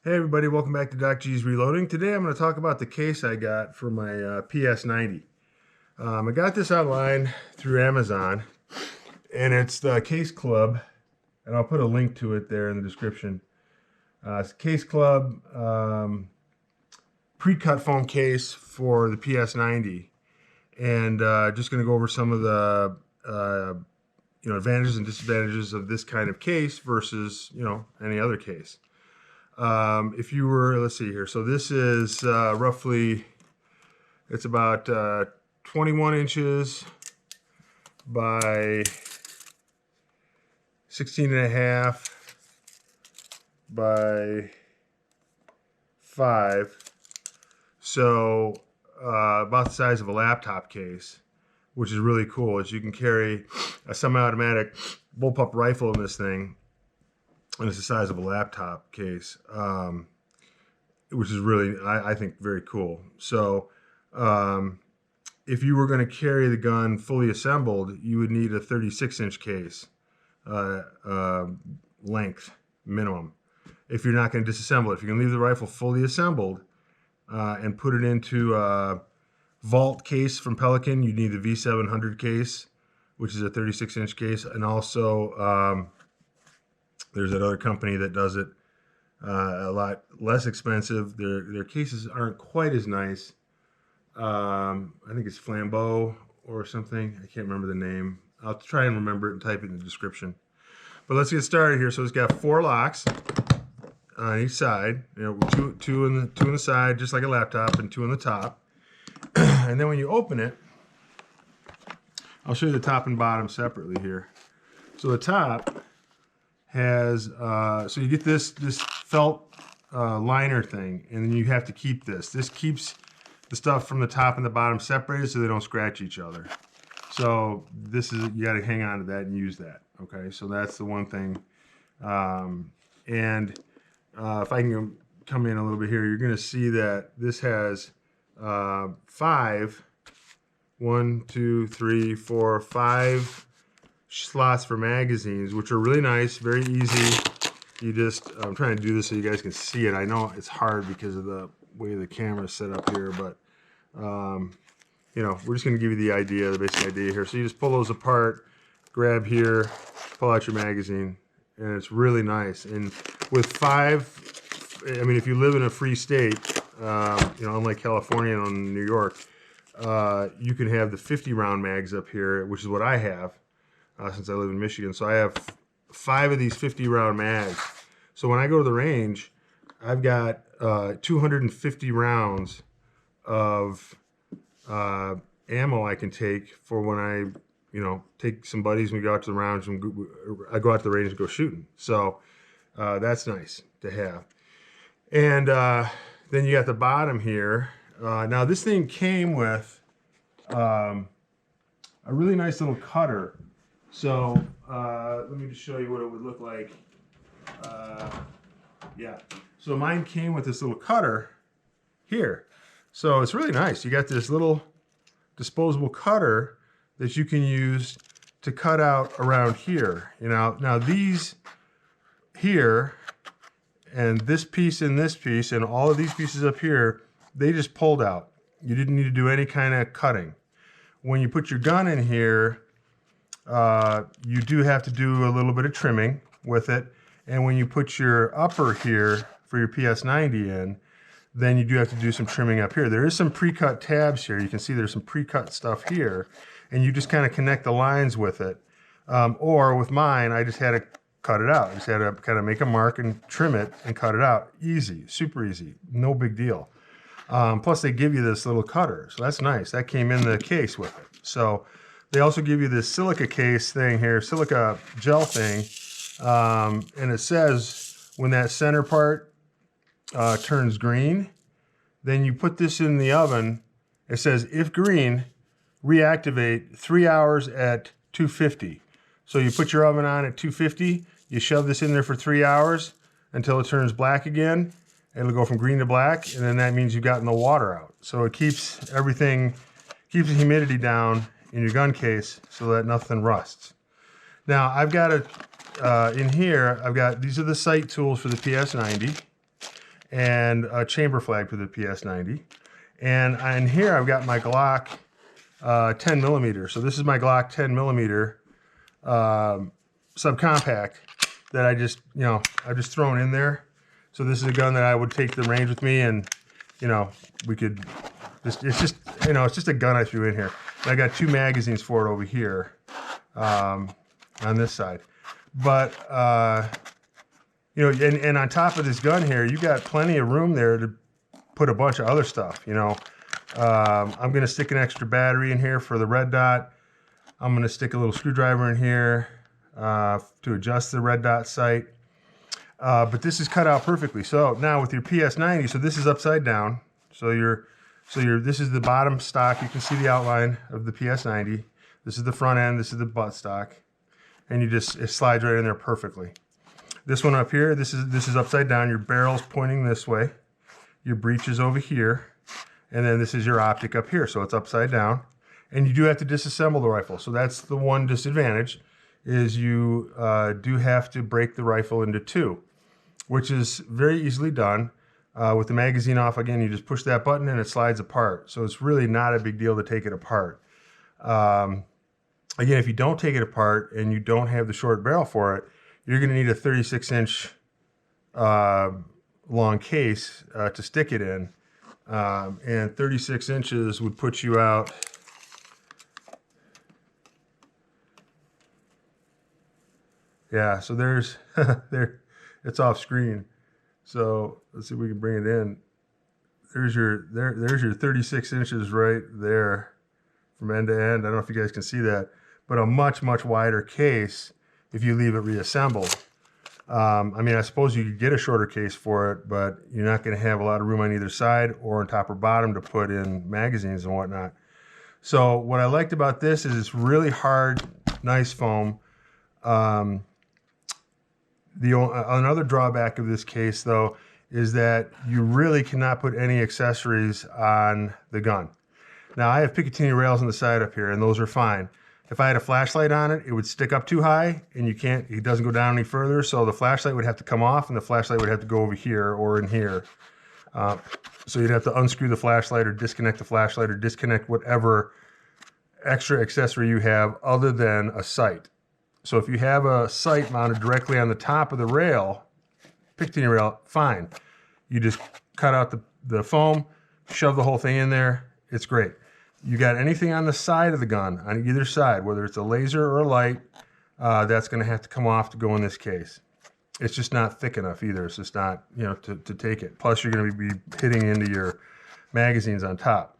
Hey everybody, welcome back to Doc G's Reloading. Today I'm going to talk about the case I got for my PS90. I got this online through Amazon, and it's the Case Club, and I'll put a link to it there in the description. It's Case Club pre-cut foam case for the PS90, and just going to go over some of the advantages and disadvantages of this kind of case versus any other case. If you were, let's see here. So this is roughly, it's about 21 inches by 16 and a half by 5. So about the size of a laptop case, which is really cool. Is you can carry a semi-automatic bullpup rifle in this thing. And it's the size of a laptop case, which is really, I think, very cool. So if you were going to carry the gun fully assembled, you would need a 36-inch case length minimum. If you're not going to disassemble it, if you're going to leave the rifle fully assembled and put it into a vault case from Pelican, you need the V700 case, which is a 36-inch case, and also there's that other company that does it a lot less expensive. Their cases aren't quite as nice. I think it's Flambeau or something. I can't remember the name. I'll try and remember it and type it in the description. But let's get started here. So it's got 4 locks on each side. Two on the side, just like a laptop, and 2 on the top. And then when you open it, I'll show you the top and bottom separately here. So the top has so you get this felt liner thing, and then you have to keep this. This keeps the stuff from the top and the bottom separated so they don't scratch each other. So this is, you got to hang on to that and use that. Okay, so that's the one thing. If I can come in a little bit here, you're going to see that this has 5 slots for magazines, which are really nice, very easy. I'm trying to do this so you guys can see it. I know it's hard because of the way the camera is set up here, but we're just going to give you the idea, the basic idea here. So you just pull those apart, grab here, pull out your magazine, and it's really nice. And with 5, I mean, if you live in a free state, unlike California and New York, you can have the 50-round mags up here, which is what I have. Since I live in Michigan. So I have 5 of these 50-round mags. So when I go to the range, I've got 250 rounds of ammo I can take for when I, take some buddies and we go out to the range and I go out to the range and go shooting. So that's nice to have. And then you got the bottom here. Now this thing came with a really nice little cutter. So let me just show you what it would look like. Yeah, so mine came with this little cutter here. So it's really nice. You got this little disposable cutter that you can use to cut out around here. Now these here and this piece and this piece and all of these pieces up here, they just pulled out. You didn't need to do any kind of cutting. When you put your gun in here, you do have to do a little bit of trimming with it, and when you put your upper here for your PS90 in, then you do have to do some trimming up here. There is some pre-cut tabs here. You can see there's some pre-cut stuff here, and you just kind of connect the lines with it. Or with mine, I just had to cut it out. I just had to kind of make a mark and trim it and cut it out. Easy, super easy, no big deal. Plus they give you this little cutter, so that's nice. That came in the case with it. So they also give you this silica case thing here, silica gel thing, and it says when that center part turns green, then you put this in the oven. It says, if green, reactivate 3 hours at 250. So you put your oven on at 250, you shove this in there for 3 hours until it turns black again. It'll go from green to black, and then that means you've gotten the water out. So it keeps everything, keeps the humidity down in your gun case so that nothing rusts. Now I've got in here, these are the sight tools for the PS90. and a chamber flag for the PS90. And in here I've got my Glock 10 millimeter. So this is my Glock 10 millimeter subcompact that I just, I've just thrown in there. So this is a gun that I would take to the range with me, and we could just, it's just a gun I threw in here. And I got 2 magazines for it over here on this side. But and on top of this gun here, you got plenty of room there to put a bunch of other stuff. I'm gonna stick an extra battery in here for the red dot. I'm gonna stick a little screwdriver in here to adjust the red dot sight. But this is cut out perfectly. So now with your PS90, so this is upside down. This is the bottom stock. You can see the outline of the PS90. This is the front end. This is the butt stock, and it slides right in there perfectly. This one up here, this is upside down. Your barrel's pointing this way. Your breech is over here, and then this is your optic up here. So it's upside down, and you do have to disassemble the rifle. So that's the one disadvantage, is you do have to break the rifle into 2, which is very easily done. With the magazine off, again, you just push that button and it slides apart. So it's really not a big deal to take it apart. Again, if you don't take it apart and you don't have the short barrel for it, you're going to need a 36-inch long case to stick it in. And 36 inches would put you out so there's it's off screen. So let's see if we can bring it in. There's your 36 inches right there from end to end. I don't know if you guys can see that, but a much wider case if you leave it reassembled. I suppose you could get a shorter case for it, but you're not going to have a lot of room on either side or on top or bottom to put in magazines and whatnot. So what I liked about this is it's really hard, nice foam. Another drawback of this case, though, is that you really cannot put any accessories on the gun. Now, I have Picatinny rails on the side up here, and those are fine. If I had a flashlight on it, it would stick up too high, and it doesn't go down any further, so the flashlight would have to come off, and the flashlight would have to go over here or in here. So you'd have to unscrew the flashlight or disconnect the flashlight or disconnect whatever extra accessory you have other than a sight. So if you have a sight mounted directly on the top of the rail, Picatinny rail, fine. You just cut out the foam, shove the whole thing in there. It's great. You got anything on the side of the gun, on either side, whether it's a laser or a light, that's going to have to come off to go in this case. It's just not thick enough either. It's just not, to take it. Plus, you're going to be hitting into your magazines on top.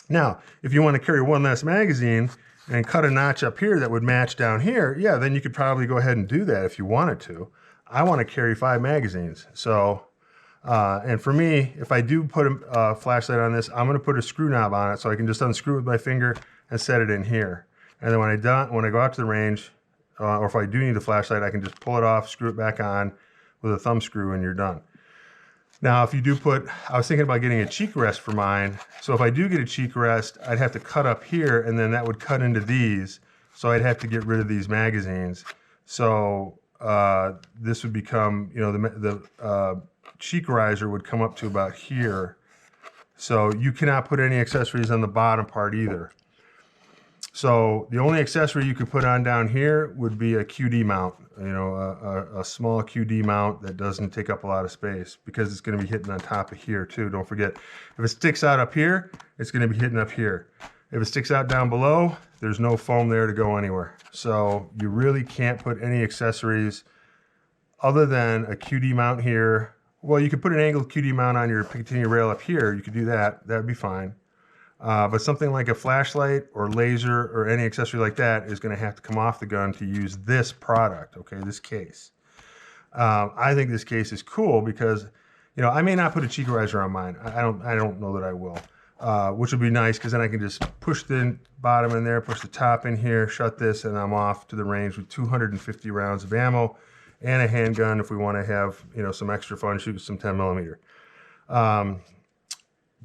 Now, if you want to carry one less magazine and cut a notch up here that would match down here, then you could probably go ahead and do that if you wanted to. I want to carry 5 magazines. So, and for me, if I do put a flashlight on this, I'm going to put a screw knob on it so I can just unscrew it with my finger and set it in here. And then when I go out to the range, or if I do need a flashlight, I can just pull it off, screw it back on with a thumb screw, and you're done. Now, if you do I was thinking about getting a cheek rest for mine. So if I do get a cheek rest, I'd have to cut up here, and then that would cut into these. So I'd have to get rid of these magazines. So this would become, the cheek riser would come up to about here. So you cannot put any accessories on the bottom part either. So the only accessory you could put on down here would be a QD mount, a small QD mount that doesn't take up a lot of space, because it's going to be hitting on top of here too. Don't forget, if it sticks out up here, it's going to be hitting up here. If it sticks out down below, there's no foam there to go anywhere. So you really can't put any accessories other than a QD mount here. Well, you could put an angled QD mount on your Picatinny rail up here. You could do that. That would be fine. But something like a flashlight or laser or any accessory like that is going to have to come off the gun to use this product, okay, this case. I think this case is cool because, I may not put a cheek riser on mine. I don't know that I will, which would be nice, because then I can just push the bottom in there, push the top in here, shut this, and I'm off to the range with 250 rounds of ammo and a handgun if we want to have, some extra fun, shoot some 10 millimeter.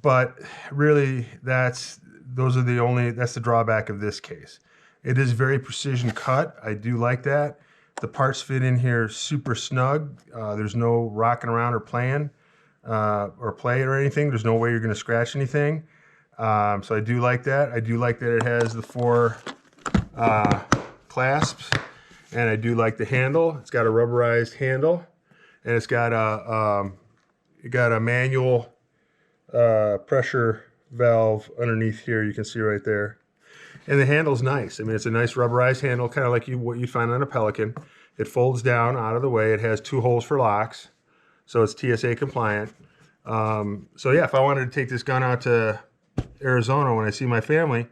But really, that's the drawback of this case. It is very precision cut. I do like that. The parts fit in here super snug. There's no rocking around or playing. or play it or anything. There's no way you're going to scratch anything. So I do like that. I do like that it has the 4 clasps, and I do like the handle. It's got a rubberized handle, and it's got a manual pressure valve underneath here. You can see right there. And the handle's nice. I mean, it's a nice rubberized handle, kind of like what you'd find on a Pelican. It folds down out of the way. It has 2 holes for locks, so it's TSA compliant. So yeah, if I wanted to take this gun out to Arizona when I see my family,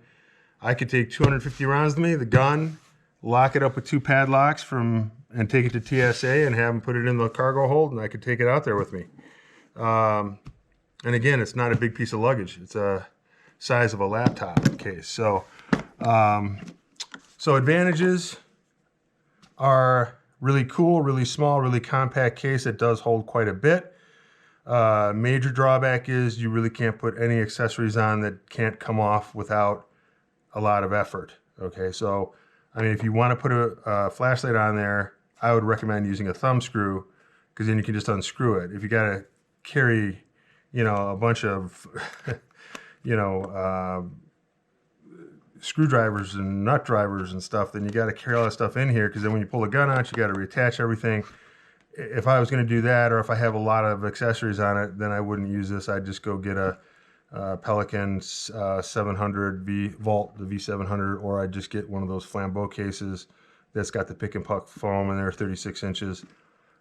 I could take 250 rounds with me, the gun, lock it up with 2 padlocks and take it to TSA and have them put it in the cargo hold, and I could take it out there with me. And again, it's not a big piece of luggage. It's a size of a laptop case. So, so advantages are really cool, really small, really compact case that does hold quite a bit. Major drawback is you really can't put any accessories on that can't come off without a lot of effort. Okay, so I mean, if you want to put a flashlight on there, I would recommend using a thumb screw, because then you can just unscrew it. If you got to carry, you know, a bunch of, you know, screwdrivers and nut drivers and stuff, then you got to carry all that stuff in here, because then when you pull the gun out, you got to reattach everything. If I was going to do that, or if I have a lot of accessories on it, then I wouldn't use this. I'd just go get a Pelican 700 Vault, the V700, or I'd just get one of those flambeau cases that's got the pick and puck foam in there, 36 inches.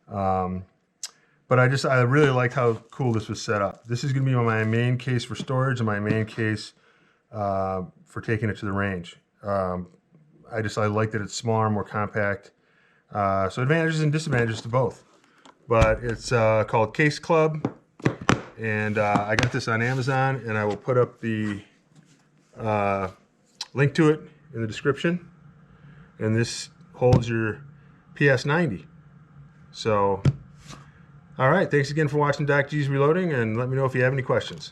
But I really liked how cool this was set up. This is going to be my main case for storage and my main case for taking it to the range. I like that it's smaller, more compact. So advantages and disadvantages to both. But it's called Case Club, and I got this on Amazon, and I will put up the link to it in the description. And this holds your PS90. So, all right, thanks again for watching Doc G's Reloading, and let me know if you have any questions.